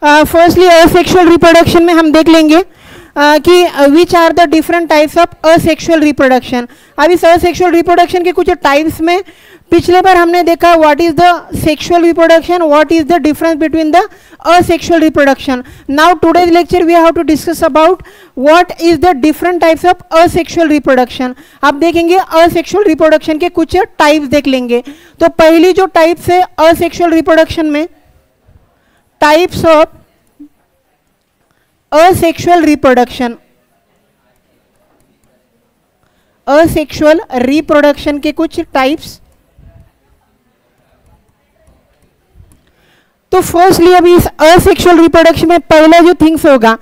Firstly asexual reproduction में हम देख लेंगे कि which are the different types of asexual reproduction. अब इस असेक्सुअल रिप्रोडक्शन के कुछ टाइप्स में पिछले बार हमने देखा what is the sexual reproduction, what is the difference between the asexual reproduction. Now today's lecture we have to discuss about what is the different types of asexual reproduction. अब देखेंगे asexual reproduction के कुछ types देख लेंगे। तो पहली जो types है असेक्सुअल रिप्रोडक्शन में, types of asexual reproduction, asexual reproduction के कुछ टाइप्स। तो फर्स्टली अभी इस असेक्सुअल रिप्रोडक्शन में पहला जो थिंग्स होगा,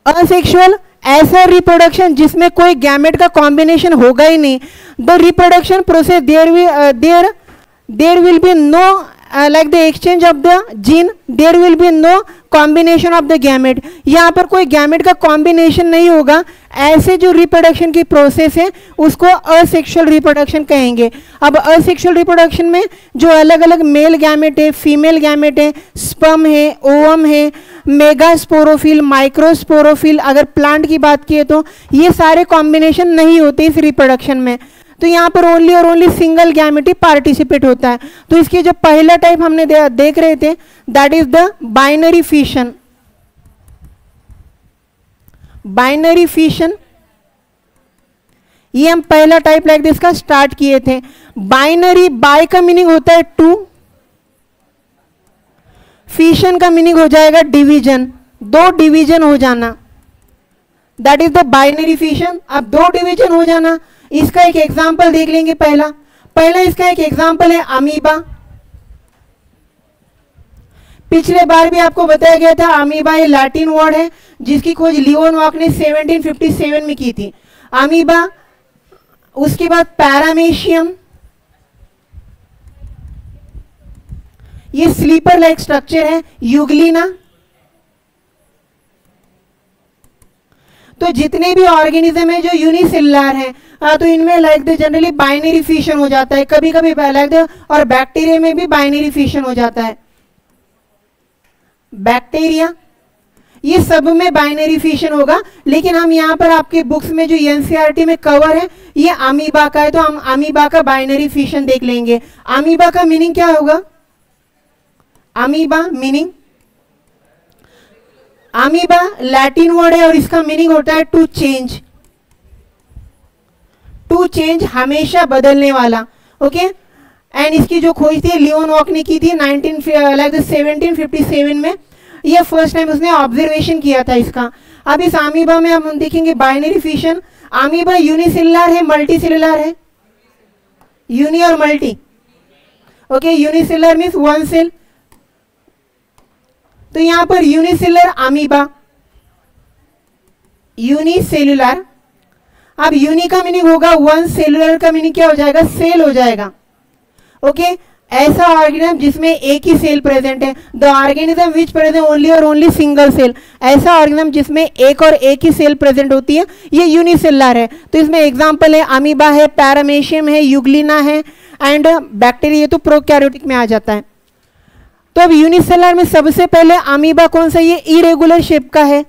असेक्सुअल ऐसा रिप्रोडक्शन जिसमें कोई गैमेट का कॉम्बिनेशन होगा ही नहीं। The reproduction process there will be no like the exchange of the gene, there will be no combination of the gamete। यहाँ पर कोई गैमेट का कॉम्बिनेशन नहीं होगा। ऐसे जो रिप्रोडक्शन की प्रोसेस है उसको असेक्सुअल रिप्रोडक्शन कहेंगे। अब असेक्सुअल रिप्रोडक्शन में जो अलग अलग मेल गैमेट है, फीमेल गैमेट है, स्पर्म है, ओवम है, मेगास्पोरोफिल, माइक्रोस्पोरोफिल, अगर प्लांट की बात किए तो ये सारे कॉम्बिनेशन नहीं होते इस रिप्रोडक्शन में। तो यहाँ पर ओनली और ओनली सिंगल गैमेट ही पार्टिसिपेट होता है। तो इसके जो पहला टाइप हमने देख रहे थे that is the binary fission. Binary fission ये हम पहला टाइप लाइक दिस का स्टार्ट किए थे। बाइनरी, बाय का मीनिंग होता है टू, फिशन का मीनिंग हो जाएगा डिवीजन, दो डिवीजन हो जाना, that is the binary fission. अब दो डिवीजन हो जाना, इसका एक एग्जाम्पल देख लेंगे। पहला इसका एक एग्जाम्पल है अमीबा। पिछले बार भी आपको बताया गया था अमीबा ये लैटिन वर्ड है जिसकी खोज लियोनवॉक ने 1757 में की थी। अमीबा, उसके बाद पैरामेशियम, ये स्लीपर लाइक स्ट्रक्चर है, यूग्लिना। तो जितने भी ऑर्गेनिज्म है जो यूनिसेलुलर है तो इनमें like the generally binary fission हो जाता है, कभी कभी लाइक द, और बैक्टीरिया में भी बाइनरी फिशन हो जाता है। बैक्टीरिया ये सब में बाइनरी फिशन होगा, लेकिन हम यहाँ पर आपके बुक्स में जो एनसीईआरटी में कवर है ये अमीबा का है, तो हम अमीबा का बाइनरी फिशन देख लेंगे। अमीबा का मीनिंग क्या होगा? Amoeba meaning, amoeba Latin word है और इसका मीनिंग होता है टू चेंज। टू चेंज, हमेशा बदलने वाला। ओके एंड इसकी जो खोज थी लियोनवॉक ने की थी 1757 में। ये फर्स्ट टाइम उसने ऑब्जर्वेशन किया था इसका। अब इस अमीबा में हम देखेंगे बाइनरी फिशन। अमीबा यूनिसेलुलर है, मल्टीसेलुलर है? यूनि और multi. Okay unicellular means one cell, तो यहां पर यूनिसेलुलर अमीबा, यूनिसेलुलर। अब यूनि का मीनिंग होगा वन, सेलुलर का मीनिंग क्या हो जाएगा? सेल हो जाएगा। ओके ऐसा ऑर्गेनिज्म जिसमें एक ही सेल प्रेजेंट है, the organism which present only और ओनली सिंगल सेल। ऐसा ऑर्गेनिज्म जिसमें एक और एक ही सेल प्रेजेंट होती है ये यूनिसेलुलर है। तो इसमें एग्जांपल है अमीबा है, पैरामेशियम है, यूग्लिना है एंड बैक्टीरिया, तो प्रोकैरियोटिक में आ जाता है। तो अब यूनिसेलुलर में सबसे पहले अमीबा कौन सा? ये इरेगुलर शेप का है।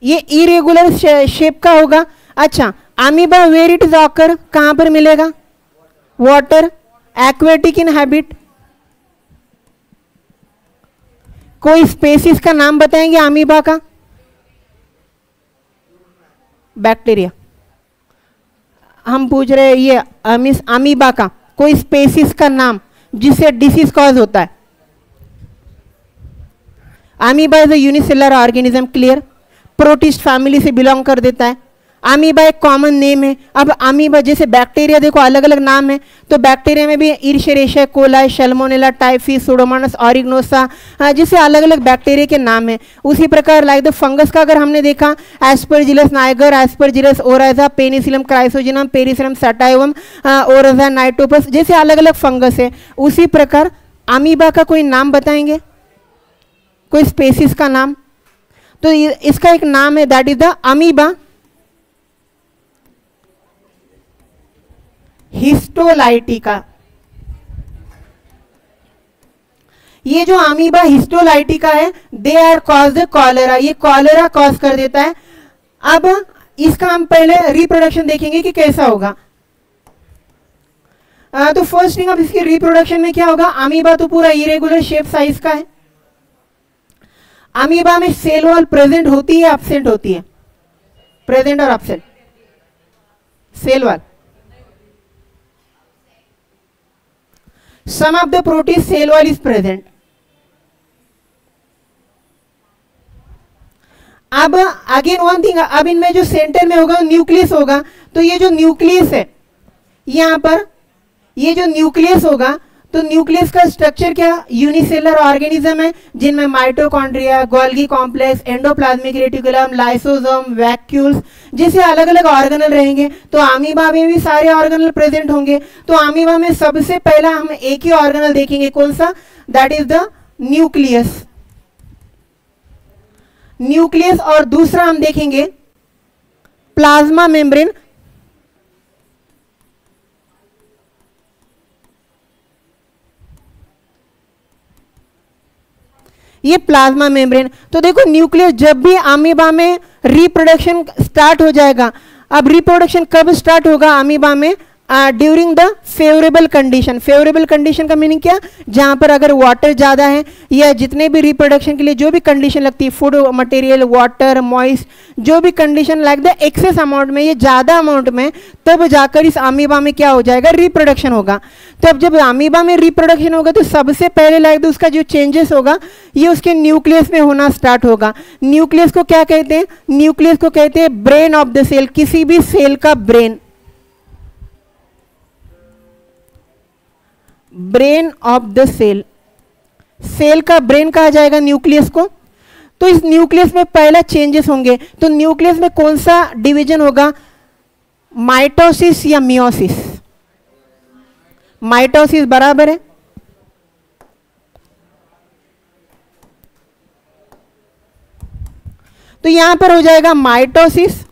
ये इरेगुलर शेप का होगा। अच्छा amoeba where it is occur, कहां पर मिलेगा? Water, aquatic in habit. कोई स्पेसीज का नाम बताएंगे अमीबा का? बैक्टीरिया हम पूछ रहे हैं, ये अमीबा का कोई स्पेसीज का नाम जिससे डिसीज कॉज होता है। Amoeba is a unicellular organism, clear? Protist family से बिलोंग कर देता है। अमीबा एक कॉमन नेम है। अब अमीबा जैसे बैक्टीरिया देखो अलग अलग नाम है, तो बैक्टीरिया में भी इर्शेरेशिया कोलाई, सैल्मोनेला, टाइफी, सुडोमोनास ऑरिगनोसा, जैसे अलग अलग बैक्टीरिया के नाम है। उसी प्रकार लाइक द फंगस का अगर हमने देखा Aspergillus niger, Aspergillus oryzae, Penicillium chrysogenum, Penicillium sativum, ओराइजा नाइटोपस, जैसे अलग अलग फंगस है। उसी प्रकार अमीबा का कोई नाम बताएंगे, कोई स्पेसीज का नाम? तो इसका एक नाम है that is the amoeba. Histolytica. ये जो अमीबा हिस्टोलाइटिका है, they are cause the cholera, ये कॉलेरा कॉज कर देता है। अब इसका हम पहले रिप्रोडक्शन देखेंगे कि कैसा होगा। तो फर्स्ट थिंग, अब इसकी रिप्रोडक्शन में क्या होगा, अमीबा तो पूरा इरेगुलर शेप साइज का है। अमीबा में सेल वॉल प्रेजेंट होती है, एब्सेंट होती है, प्रेजेंट और absent, cell wall. Some of the protein cell wall is present. अब अगेन वन थिंग, अब इनमें जो सेंटर में होगा न्यूक्लियस होगा, तो ये जो न्यूक्लियस है यहां पर, ये जो न्यूक्लियस होगा, तो न्यूक्लियस का स्ट्रक्चर क्या, यूनिसेलुलर ऑर्गेनिज्म है जिनमें mitochondria, Golgi complex, endoplasmic reticulum, lysosome, vacuoles जैसे अलग अलग ऑर्गेनल रहेंगे। तो अमीबा में भी सारे ऑर्गेनल प्रेजेंट होंगे। तो अमीबा में सबसे पहला हम एक ही ऑर्गेनल देखेंगे, कौन सा, that is the nucleus, nucleus. और दूसरा हम देखेंगे प्लाज्मा मेम्ब्रेन। ये प्लाज्मा मेम्ब्रेन। तो देखो न्यूक्लियस, जब भी अमीबा में रिप्रोडक्शन स्टार्ट हो जाएगा, अब रिप्रोडक्शन कब स्टार्ट होगा अमीबा में, during the favourable condition. Favourable condition का मीनिंग क्या, जहां पर अगर वाटर ज्यादा है या जितने भी रिप्रोडक्शन के लिए जो भी कंडीशन लगती है, फूड मटेरियल, वाटर, मॉइस्ट, जो भी condition like the excess amount में, ये ज्यादा अमाउंट में, तब जाकर इस अमीबा में क्या हो जाएगा, रिप्रोडक्शन होगा। तो अब जब अमीबा में रिप्रोडक्शन होगा तो सबसे पहले लाइक उसका जो चेंजेस होगा ये उसके न्यूक्लियस में होना स्टार्ट होगा। न्यूक्लियस को क्या कहते हैं, न्यूक्लियस को कहते हैं ब्रेन ऑफ द सेल, किसी भी सेल का brain, brain of the cell, cell का ब्रेन कहा जाएगा न्यूक्लियस को। तो इस न्यूक्लियस में पहला चेंजेस होंगे। तो न्यूक्लियस में कौन सा डिवीजन होगा, माइटोसिस या मियोसिस, माइटोसिस बराबर है, तो यहां पर हो जाएगा माइटोसिस।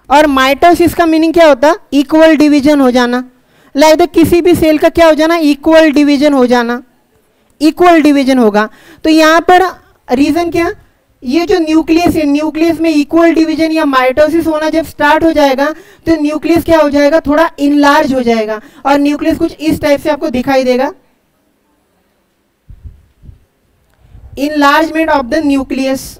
और माइटोसिस का मीनिंग क्या होता है, इक्वल डिवीजन हो जाना, लाइक किसी भी सेल का क्या हो जाना, इक्वल डिवीजन हो जाना, इक्वल डिवीजन होगा। तो यहां पर रीजन क्या, ये जो न्यूक्लियस है, न्यूक्लियस में इक्वल डिवीजन या माइटोसिस होना जब स्टार्ट हो जाएगा तो न्यूक्लियस क्या हो जाएगा, थोड़ा इनलार्ज हो जाएगा। और न्यूक्लियस कुछ इस टाइप से आपको दिखाई देगा, इनलार्जमेंट ऑफ द न्यूक्लियस।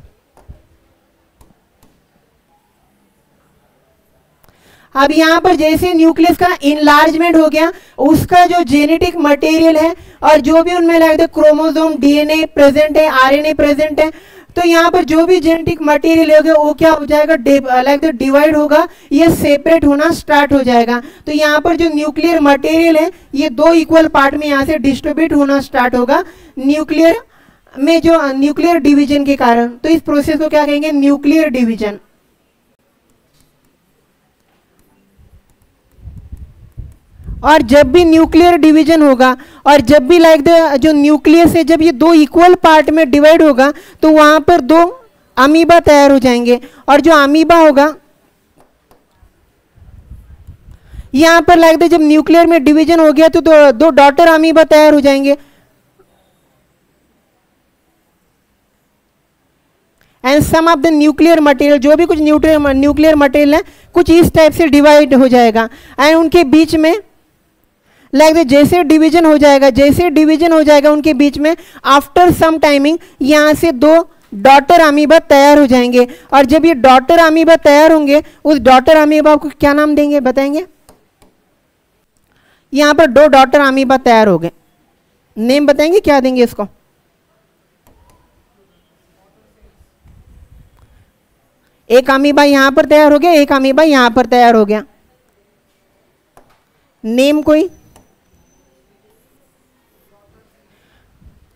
अब यहां पर जैसे न्यूक्लियस का इनलार्जमेंट हो गया, उसका जो जेनेटिक मटेरियल है और जो भी उनमें like the chromosome, DNA present है, आरएनए प्रेजेंट है, तो यहाँ पर जो भी जेनेटिक मटेरियल होगा वो क्या हो जाएगा, लाइक द डिवाइड होगा, ये सेपरेट होना स्टार्ट हो जाएगा। तो यहाँ पर जो न्यूक्लियर मटेरियल है ये दो इक्वल पार्ट में यहाँ से डिस्ट्रीब्यूट होना स्टार्ट होगा न्यूक्लियर में, जो न्यूक्लियर डिवीजन के कारण। तो इस प्रोसेस को क्या कहेंगे, न्यूक्लियर डिवीजन। और जब भी न्यूक्लियर डिवीजन होगा और जब भी लाइक द जो न्यूक्लियस है, जब ये दो इक्वल पार्ट में डिवाइड होगा तो वहां पर दो अमीबा तैयार हो जाएंगे। और जो अमीबा होगा यहां पर लाइक द जब न्यूक्लियर में डिवीजन हो गया तो दो डॉटर अमीबा तैयार हो जाएंगे। And some of the nuclear material, जो भी कुछ न्यूक्लियर मटेरियल है कुछ इस टाइप से डिवाइड हो जाएगा। एंड उनके बीच में लाइक जैसे डिवीजन हो जाएगा, जैसे डिवीजन हो जाएगा उनके बीच में, आफ्टर सम टाइमिंग यहां से दो डॉटर अमीबा तैयार हो जाएंगे। और जब ये डॉटर अमीबा तैयार होंगे, उस डॉटर अमीबा को क्या नाम देंगे बताएंगे। यहां पर दो डॉटर अमीबा तैयार हो गए, नेम बताएंगे क्या देंगे इसको। एक अमीबा यहां पर तैयार हो गया, एक अमीबा यहां पर तैयार हो गया, नेम कोई।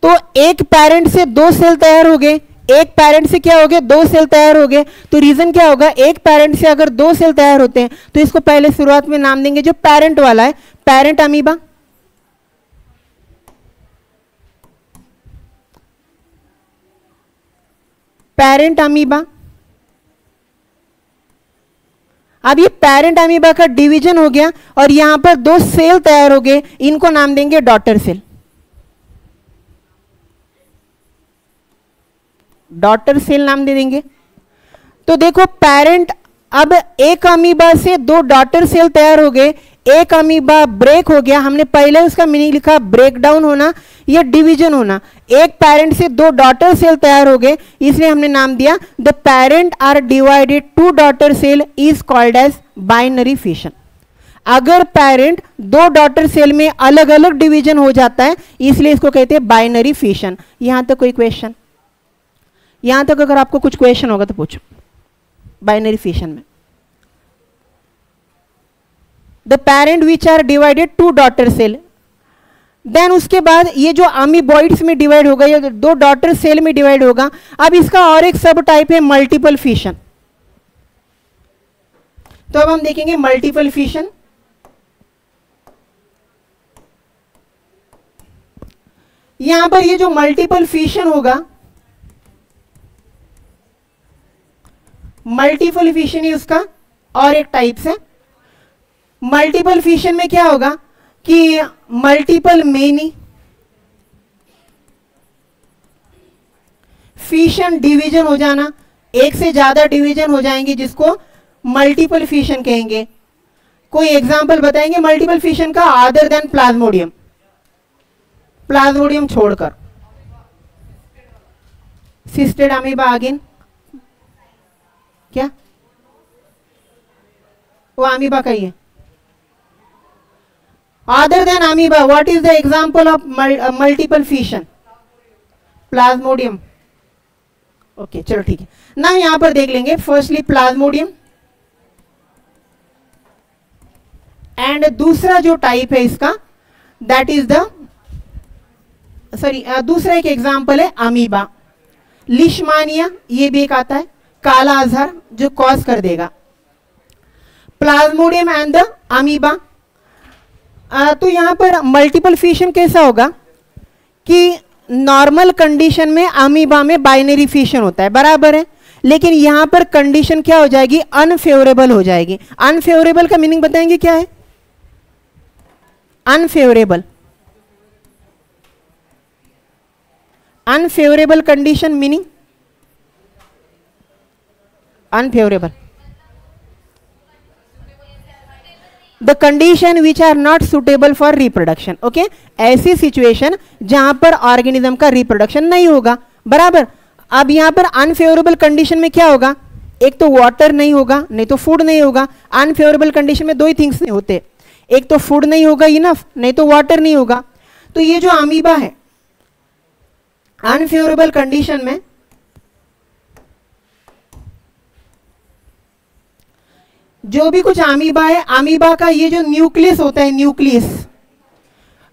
तो एक पेरेंट से दो सेल तैयार हो गए, एक पेरेंट से क्या हो गया, दो सेल तैयार हो गए। तो रीजन क्या होगा, एक पेरेंट से अगर दो सेल तैयार होते हैं तो इसको पहले शुरुआत में नाम देंगे जो पेरेंट वाला है, पेरेंट अमीबा। Parent amoeba. अब ये पेरेंट अमीबा का डिवीजन हो गया और यहां पर 2 सेल तैयार हो गए, इनको नाम देंगे डॉटर सेल। डॉटर सेल नाम दे देंगे। तो देखो पेरेंट, अब एक अमीबा से 2 डॉटर सेल तैयार हो गए, एक अमीबा ब्रेक हो गया, हमने पहले उसका मीनिंग लिखा ब्रेक डाउन होना या डिवीजन होना। एक पेरेंट से 2 डॉटर सेल तैयार हो गए, इसलिए हमने नाम दिया the parent are divided 2 daughter cell is called as binary fission. अगर पेरेंट 2 डॉटर सेल में अलग अलग डिवीजन हो जाता है, इसलिए इसको कहते हैं बाइनरी फिशन। यहां तक कोई क्वेश्चन? यहां तक अगर आपको कुछ क्वेश्चन होगा तो पूछो। बाइनरी फिशन में the parent which are divided 2 daughter cell, then उसके बाद ये जो अमीबॉइड्स में डिवाइड होगा या 2 डॉटर सेल में डिवाइड होगा। अब इसका और एक सब टाइप है मल्टीपल फिशन। तो अब हम देखेंगे मल्टीपल फिशन। यहां पर ये जो मल्टीपल फिशन होगा, मल्टीपल फिशन ही उसका और एक टाइप्स है। मल्टीपल फिशन में क्या होगा कि मल्टीपल मेनी फिशन डिवीजन हो जाना, एक से ज्यादा डिवीजन हो जाएंगे, जिसको मल्टीपल फिशन कहेंगे। कोई एग्जांपल बताएंगे मल्टीपल फिशन का अदर देन प्लाज्मोडियम? प्लाज्मोडियम छोड़कर सिस्टेड अमीबा अगेन क्या वो अमीबा का ही है। Other than amoeba what is the example of multiple fission? Plasmodium. Okay चलो ठीक है ना, यहां पर देख लेंगे फर्स्टली प्लाज्मोडियम, एंड दूसरा जो टाइप है इसका दैट इज द दूसरा एक एग्जांपल है अमीबा। लिशमानिया ये भी एक आता है, काला अजहर जो कॉज कर देगा। Plasmodium and the amoeba. तो यहां पर मल्टीपल फिशन कैसा होगा कि नॉर्मल कंडीशन में अमीबा में बाइनरी फिशन होता है, बराबर है, लेकिन यहां पर कंडीशन क्या हो जाएगी? अनफेवरेबल हो जाएगी। अनफेवरेबल का मीनिंग बताएंगे क्या है? Unfavourable, unfavourable condition meaning unfavourable, the condition which are not suitable for reproduction. Okay, ऐसी सिचुएशन जहां पर ऑर्गेनिज्म का रिप्रोडक्शन नहीं होगा, बराबर। अब यहां पर अनफेवरेबल कंडीशन में क्या होगा? एक तो वाटर नहीं होगा, नहीं तो फूड नहीं होगा। अनफेवरेबल कंडीशन में 2 ही थिंग्स नहीं होते, एक तो फूड नहीं होगा इनफ, नहीं तो वाटर नहीं होगा। तो ये जो अमीबा है अनफेवरेबल कंडीशन में जो भी कुछ अमीबा है, अमीबा का ये जो न्यूक्लियस होता है, न्यूक्लियस,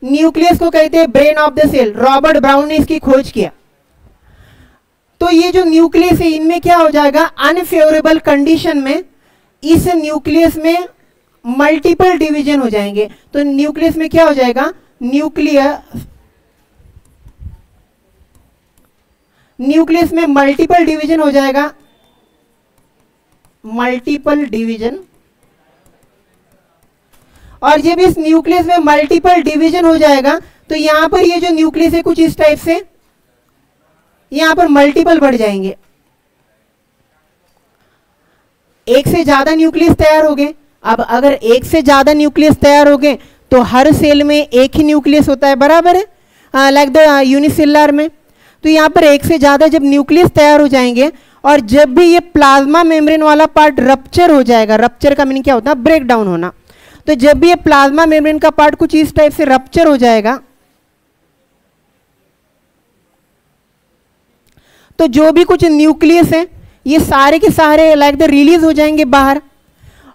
न्यूक्लियस को कहते हैं brain of the cell. Robert Brown ने इसकी खोज किया। तो ये जो न्यूक्लियस है इनमें क्या हो जाएगा? अनफेवरेबल कंडीशन में इस न्यूक्लियस में मल्टीपल डिवीजन हो जाएंगे। तो न्यूक्लियस में क्या हो जाएगा? न्यूक्लियस में मल्टीपल डिवीजन हो जाएगा, मल्टीपल डिवीजन। और जब इस न्यूक्लियस में मल्टीपल डिवीजन हो जाएगा तो यहां पर ये जो न्यूक्लियस है कुछ इस टाइप से यहां पर मल्टीपल बढ़ जाएंगे, एक से ज्यादा न्यूक्लियस तैयार हो गए। अब अगर एक से ज्यादा न्यूक्लियस तैयार हो गए तो हर सेल में एक ही न्यूक्लियस होता है, बराबर है, लाइक द यूनिसेलुलर में। तो यहां पर एक से ज्यादा जब न्यूक्लियस तैयार हो जाएंगे और जब भी ये प्लाज्मा मेम्ब्रेन वाला पार्ट रप्चर हो जाएगा, रप्चर का मीनिंग क्या होता है? ब्रेक डाउन होना। तो जब भी ये प्लाज्मा मेम्ब्रेन का पार्ट कुछ इस टाइप से रप्चर हो जाएगा तो जो भी कुछ न्यूक्लियस है ये सारे के सारे लाइक द रिलीज हो जाएंगे बाहर।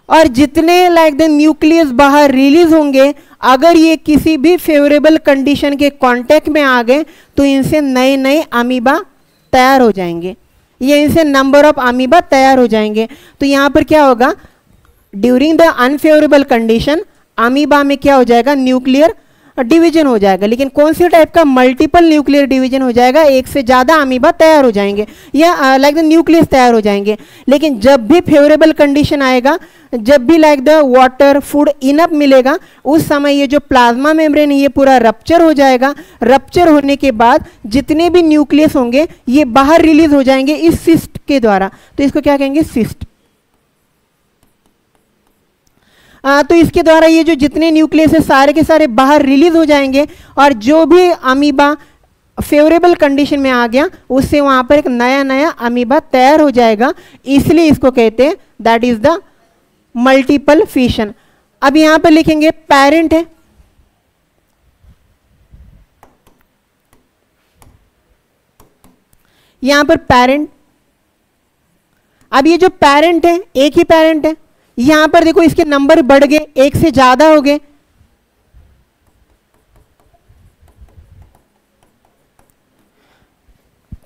और जितने लाइक द न्यूक्लियस बाहर रिलीज होंगे, अगर ये किसी भी फेवरेबल कंडीशन के कांटेक्ट में आ गए तो इनसे नए नए अमीबा तैयार हो जाएंगे, ये इनसे नंबर ऑफ अमीबा तैयार हो जाएंगे। तो यहां पर क्या होगा? During the unfavourable condition amoeba में क्या हो जाएगा? न्यूक्लियर डिवीजन हो जाएगा, लेकिन कौन सी टाइप का? मल्टीपल न्यूक्लियर डिवीजन हो जाएगा, एक से ज़्यादा अमीबा तैयार हो जाएंगे या लाइक द न्यूक्लियस तैयार हो जाएंगे। लेकिन जब भी फेवरेबल कंडीशन आएगा, जब भी like the water food enough मिलेगा, उस समय ये जो प्लाज्मा मेम्ब्रेन ये पूरा रप्चर हो जाएगा। रप्चर होने के बाद जितने भी न्यूक्लियस होंगे ये बाहर रिलीज हो जाएंगे इस सिस्ट के द्वारा, तो इसको क्या कहेंगे? सिस्ट। तो इसके द्वारा ये जो जितने न्यूक्लियस है सारे के सारे बाहर रिलीज हो जाएंगे, और जो भी अमीबा फेवरेबल कंडीशन में आ गया उससे वहां पर एक नया नया अमीबा तैयार हो जाएगा, इसलिए इसको कहते हैं that is the multiple fission. अब यहां पर लिखेंगे पेरेंट है, यहां पर पेरेंट। अब ये जो पेरेंट है एक ही पेरेंट है, यहां पर देखो इसके नंबर बढ़ गए, एक से ज्यादा हो गए।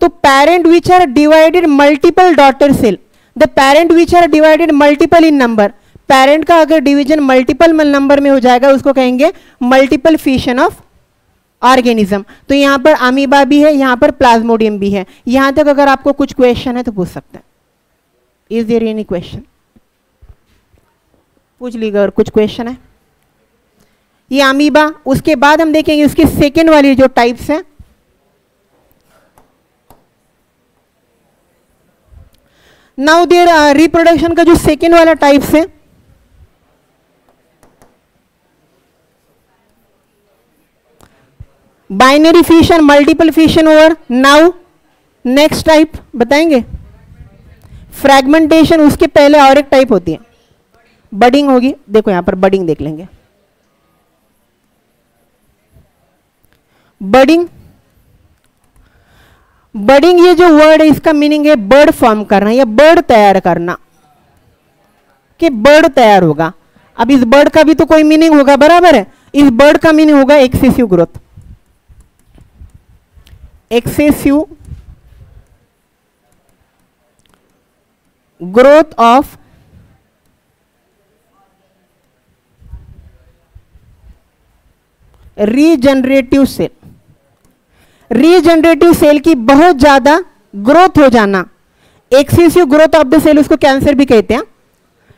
तो parent which are divided multiple daughter cell, the parent which are divided multiple in number, parent का अगर डिवीजन मल्टीपल नंबर में हो जाएगा उसको कहेंगे मल्टीपल फिशन ऑफ ऑर्गेनिज्म। तो यहां पर अमीबा भी है, यहां पर प्लाज्मोडियम भी है। यहां तक अगर आपको कुछ क्वेश्चन है तो पूछ सकते हैं। Is there any question? पूछ लीजिए अगर कुछ क्वेश्चन है। ये अमीबा, उसके बाद हम देखेंगे उसकी सेकेंड वाली जो टाइप्स है। नाउ देयर रिप्रोडक्शन का जो सेकेंड वाला टाइप्स है, binary fission, multiple fission over. Now next type बताएंगे फ्रैगमेंटेशन। उसके पहले और एक टाइप होती है बडिंग होगी। देखो यहां पर बडिंग देख लेंगे। बडिंग, बडिंग ये जो वर्ड है इसका मीनिंग है बर्ड फॉर्म करना या बर्ड तैयार करना, कि बर्ड तैयार होगा। अब इस बर्ड का भी तो कोई मीनिंग होगा, बराबर है। इस बर्ड का मीनिंग होगा excessive growth, excessive growth of regenerative cell, regenerative cell की बहुत ज्यादा ग्रोथ हो जाना। Excessive growth of the cell, उसको कैंसर भी कहते हैं,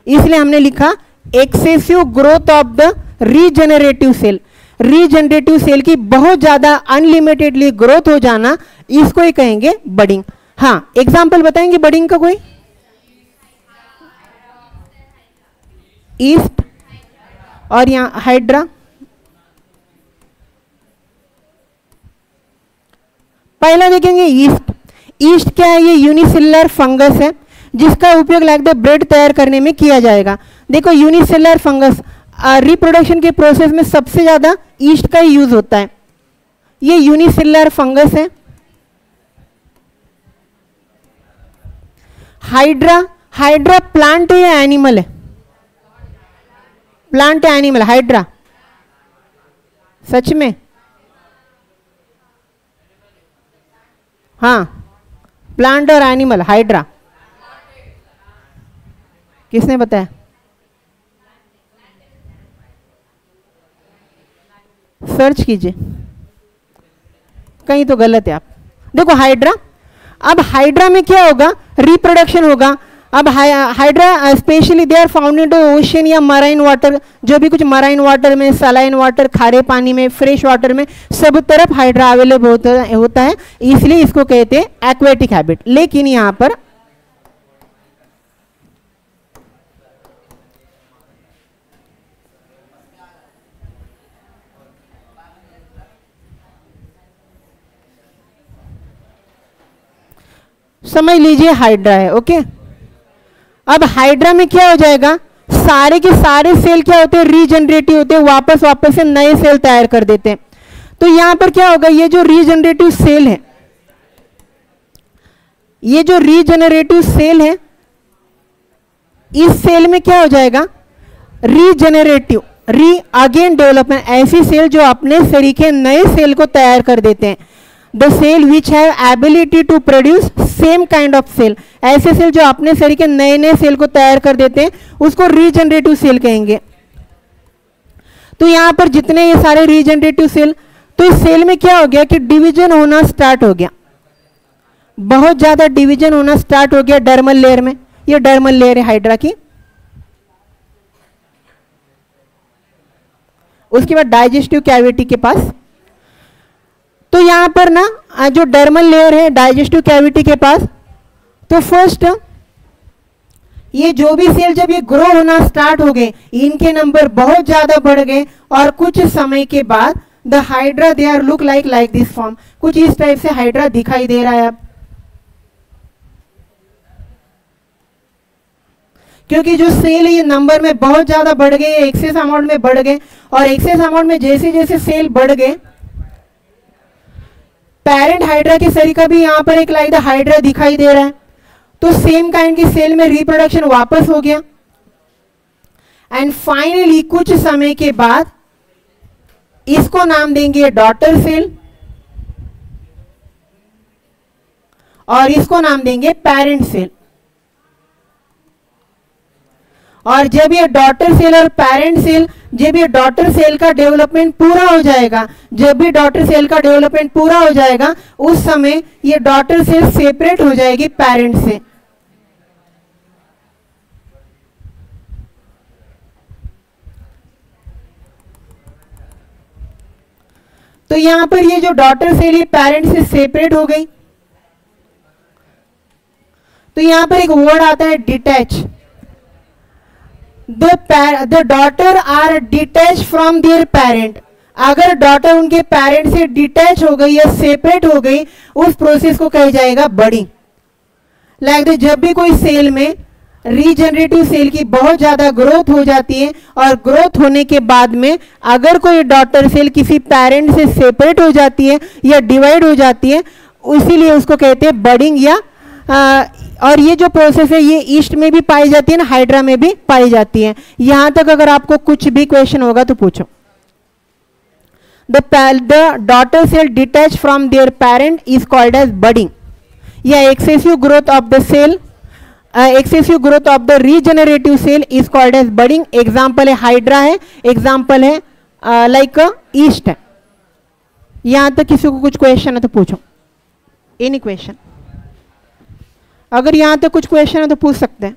इसलिए हमने लिखा excessive growth of the regenerative cell. Regenerative cell की बहुत ज्यादा अनलिमिटेडली ग्रोथ हो जाना, इसको ही कहेंगे बडिंग। हाँ, एग्जाम्पल बताएंगे बडिंग का कोई? ईस्ट और यहां हाइड्रा। पहला देखेंगे ईस्ट। ईस्ट क्या है? ये यूनिसेलुलर फंगस है जिसका उपयोग लाइक द ब्रेड तैयार करने में किया जाएगा। देखो यूनिसेलुलर फंगस रिप्रोडक्शन के प्रोसेस में सबसे ज्यादा ईस्ट का ही यूज होता है। ये यूनिसेलुलर फंगस है। हाइड्रा, हाइड्रा प्लांट है या एनिमल है? प्लांट है एनिमल? हाइड्रा सच में? हाँ, प्लांट और एनिमल। हाइड्रा किसने बताया? सर्च कीजिए, कहीं तो गलत है आप। देखो हाइड्रा, अब हाइड्रा में क्या होगा? रिप्रोडक्शन होगा। अब hydra specially they are found in ocean या मराइन वाटर, जो भी कुछ मराइन वाटर में, सलाइन वाटर, खारे पानी में, फ्रेश वाटर में, सब तरफ हाइड्रा अवेलेबल होता है, इसलिए इसको कहते हैं एक्वेटिक हैबिट। लेकिन यहां पर समझ लीजिए हाइड्रा है, ओके। अब हाइड्रा में क्या हो जाएगा? सारे के सारे सेल क्या होते हैं? रीजनरेटिव होते हैं, वापस से नए सेल तैयार कर देते हैं। तो यहां पर क्या होगा? ये जो रीजनरेटिव सेल है, ये जो रीजनरेटिव सेल है, इस सेल में क्या हो जाएगा? रीजनरेटिव, री अगेन डेवलपमेंट, ऐसी सेल जो अपने तरीके नए सेल को तैयार कर देते हैं। The cell which have ability to produce same kind of cell, ऐसे सेल जो अपने तरीके नए नए सेल को तैयार कर देते हैं, उसको रीजनरेटिव सेल कहेंगे। तो यहाँ पर जितने ये सारे रीजनरेटिव सेल, तो इस सेल में क्या हो गया कि डिवीजन होना स्टार्ट हो गया, बहुत ज्यादा डिवीजन होना स्टार्ट हो गया डर्मल लेयर में। ये डर्मल लेयर है हाइड्रा की। उसके बाद डाइजेस्टिव कैविटी के पास, तो यहां पर ना जो डर्मल लेयर है डाइजेस्टिव कैविटी के पास, तो फर्स्ट ये जो भी सेल जब ये ग्रो होना स्टार्ट हो गए, इनके नंबर बहुत ज्यादा बढ़ गए और कुछ समय के बाद the hydra they are look like this form, कुछ इस टाइप से हाइड्रा दिखाई दे रहा है अब, क्योंकि जो सेल है ये नंबर में बहुत ज्यादा बढ़ गए, एक्सेस अमाउंट में बढ़ गए, और एक्सेस अमाउंट में जैसे जैसे सेल बढ़ गए, पेरेंट हाइड्रा के सेल का भी यहां पर एक लाइक द हाइड्रा दिखाई दे रहा है। तो सेम काइंड की सेल में रिप्रोडक्शन वापस हो गया, एंड फाइनली कुछ समय के बाद इसको नाम देंगे डॉटर सेल और इसको नाम देंगे पेरेंट सेल। और जब ये डॉटर सेल और पेरेंट सेल, जब ये डॉटर सेल का डेवलपमेंट पूरा हो जाएगा, जब भी डॉटर सेल का डेवलपमेंट पूरा हो जाएगा, उस समय ये डॉटर सेल सेपरेट हो जाएगी पेरेंट से। तो यहां पर ये जो डॉटर सेल ये पेरेंट से सेपरेट हो गई, तो यहां पर एक वर्ड आता है detach. The daughter are detach from their parent. अगर डॉटर उनके पेरेंट से डिटैच हो गई या सेपरेट हो गई, उस प्रोसेस को कहा जाएगा बडिंग। लाइक जब भी कोई सेल में रीजनरेटिव सेल की बहुत ज्यादा ग्रोथ हो जाती है और ग्रोथ होने के बाद में अगर कोई डॉटर सेल किसी पेरेंट से सेपरेट हो जाती है या डिवाइड हो जाती है, इसीलिए उसको कहते हैं बडिंग। या और ये जो प्रोसेस है ये ईस्ट में भी पाई जाती है ना, हाइड्रा में भी पाई जाती है। यहां तक अगर आपको कुछ भी क्वेश्चन होगा तो पूछो। The daughter cell detach from their parent is called as budding, या excessive growth of the cell, excessive growth of the regenerative cell is called as budding. Example है हाइड्रा है, एग्जाम्पल है लाइक ईस्ट है। यहां तक किसी को कुछ क्वेश्चन है तो पूछो, एनी क्वेश्चन। अगर यहां तक कुछ क्वेश्चन है तो पूछ सकते हैं।